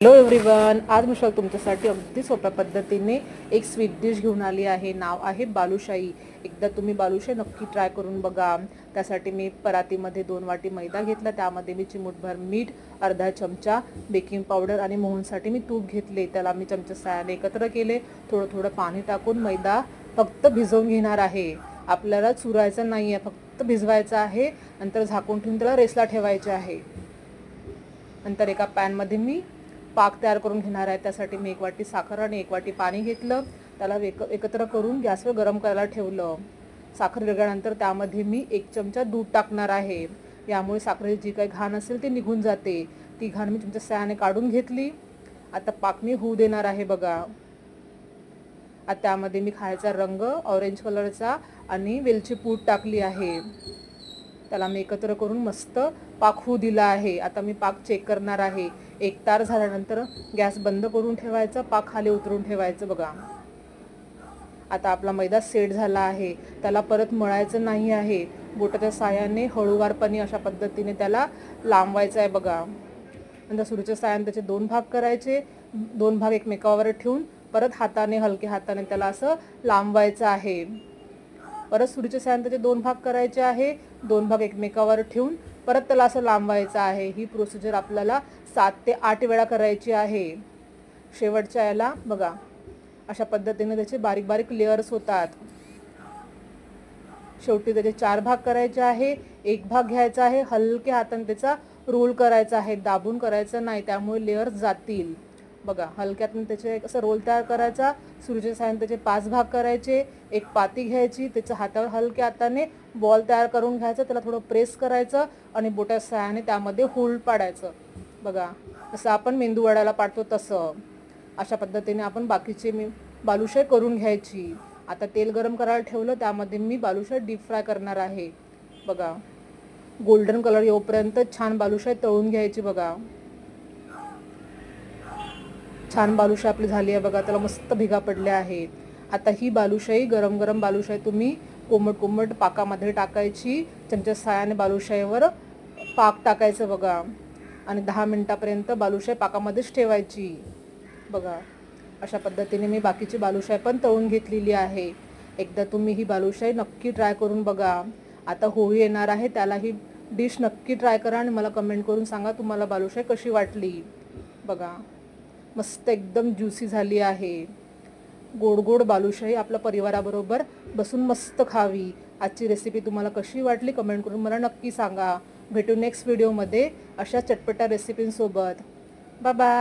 Hello everyone, आज मी तुमच्यासाठी अगदी सोप्या पद्धतीने एक स्वीट डिश घेऊन आली आहे। नाव आहे बालुशाही। एकदा तुम्ही बालुशाही नक्की ट्राय करून बघा। त्यासाठी मी परातीमध्ये 2 वाटी मैदा घेतला, त्यामध्ये मी चिमूटभर मीठ, अर्धा चमचा बेकिंग पावडर आणि मोहनसाठी मी तूप घेतले। त्याला मी चमचा साहाय्याने एकत्र केले। थोडं थोडं पाणी टाकून मैदा फक्त भिजवून घेणार आहे। आपल्याला चुरायचं नाही आहे, फक्त भिजवायचं आहे। नंतर झाकून ठेवून त्याला रेस्टला ठेवायचे आहे। नंतर एका पॅनमध्ये मी पाक तयार करून घेणार आहे। त्यासाठी मी 1 वाटी साखर आणि 1 वाटी पाणी घेतलं। त्याला एकत्र करून गॅसवर गरम करायला ठेवलं। साखर विरघळल्यानंतर त्यामध्ये मी 1 चमचा दूध टाकणार आहे। यामुळे साखरेची जी काही घाण असेल ती निघून जाते। ती घाण मी चमचा साहाय्याने काढून घेतली। आता पाक मी होऊ देणार आहे बघा। आता त्यामध्ये मी खायचा रंग ऑरेंज कलरचा आणि वेलची पूड टाकली आहे। त्याला मी एकत्र करून मस्त पाक होऊ दिला आहे। आता मी पाक चेक करणार आहे। 1 तार झाल्यानंतर गॅस बंद करून ठेवायचा, पाक खाली उतरून ठेवायचं बघा। आता आपला मैदा सेट झाला आहे। त्याला परत मळायचं नाही आहे। बोटाच्या साहाय्याने हळूवारपणे अशा पद्धतीने त्याला लांबवायचं आहे बघा। नंतर सुरीच्या साहाय्याने त्याचे 2 भाग करायचे। 2 भाग एकमेकावर ठेवून परत हाताने, हलक्या हाताने त्याला असं लांबवायचं आहे। परत सुरीच्या साहाय्याने त्याचे 2 भाग करायचे आहे। 2 भाग एकमेकावर ठेवून परत त्याला असं लांबवायचं आहे। ही प्रोसिजर आपल्याला 7 ते 8 वेळा करायची आहे। शेवटच्या याला बघा, अशा पद्धतीने त्याचे बारीक बारीक लेयर्स होतात। शेवटी त्याचे 4 भाग करायचे आहे। 1 भाग घ्यायचा आहे, हलक्या हाताने त्याचा रोल करायचा आहे, दाबून करायचं नाही, त्यामुळे लेयर्स जातील बघा। हलक्यातून त्याचे असं रोल तयार करायचा। सुरीच्या साहाय्याने त्याचे 5 भाग करायचे। एक पाती घ्यायची, त्याच्या हातावर हलक्या हाताने बॉल तयार करून घ्यायचं, त्याला थोडं प्रेस करायचं आणि बोटाच्या साहाय्याने त्यामध्ये होल पाडायचं बघा। जसं आपण मेंदू वड्याला पाडतो तसं। अशा पद्धतीने आपण बाकीचे बालुशाही करून घ्यायची। आता तेल गरम करायला ठेवलं, त्यामध्ये मी बालुशाही डीप फ्राय करणार आहे बघा। गोल्डन कलर येऊपर्यंत छान बालुशाही तळून घ्यायची बघा। छान बालुशाही आपली झाली आहे बघा, त्याला मस्त भिगा पडल्या आहेत। आता ही बालुशाही, गरम गरम बालुशाही तुम्ही कोमट कोमट पाकामध्ये टाकायची। चमच्या साहाय्याने बालुशाहीवर पाक टाकायचं बघा आणि 10 मिनिटापर्यंत बालुशाही पाकामध्येच ठेवायची बघा। अशा पद्धतीने मी बाकीची बालुशाही पण तळून घेतलेली आहे। एकदा तुम्ही ही बालुशाही नक्की ट्राय करून बघा। आता होळी येणार आहे, त्याला ही डिश नक्की ट्राय करा आणि मला कमेंट करून सांगा तुम्हाला बालुशाही कशी वाटली बघा। मस्त एकदम ज्युसी झाली आहे। गोड गोड बालुशाही आपल्या परिवाराबरोबर बसून मस्त खावी। आजची रेसिपी तुम्हाला कशी वाटली कमेंट करून मला नक्की सांगा। भेटू नेक्स्ट व्हिडिओमध्ये अशा चटपट्या रेसिपींसोबत। Bye bye.